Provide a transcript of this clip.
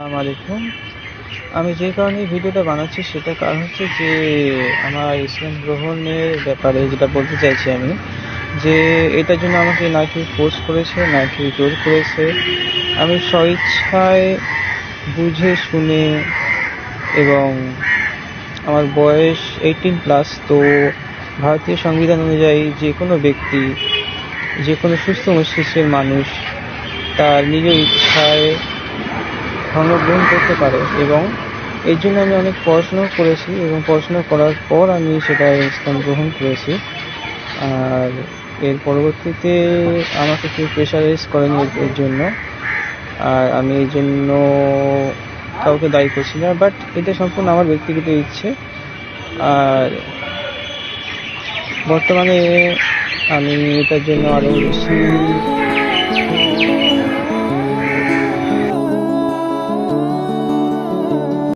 আসসালামু আলাইকুম। আমি যে কারণে ভিডিওটা বানাচ্ছি সেটার কারণ হচ্ছে যে আমার ইসলাম গ্রহণের ব্যাপারে যেটা বলতে চাইছি আমি, যে এটার জন্য আমাকে না কেউ ফোর্স করেছে না কেউ জোর করেছে। আমি স্বইচ্ছায় বুঝে শুনে, এবং আমার বয়স 18+। তো ভারতীয় সংবিধান অনুযায়ী যে কোনো ব্যক্তি, যে কোনো সুস্থ মস্তিষ্কের মানুষ তার নিজ ইচ্ছায় ধর্ম গ্রহণ করতে পারে, এবং এই জন্য আমি অনেক পড়াশোনাও করেছি এবং পড়াশোনা করার পর আমি সেটা ইসলাম গ্রহণ করেছি। আর এর পরবর্তীতে আমাকে কেউ প্রেশারাইজ করেনি এর জন্য, আর আমি এই জন্য কাউকে দায়ী করছি না, বাট এটা সম্পূর্ণ আমার ব্যক্তিগত ইচ্ছে। আর বর্তমানে আমি এটার জন্য আরও বেশি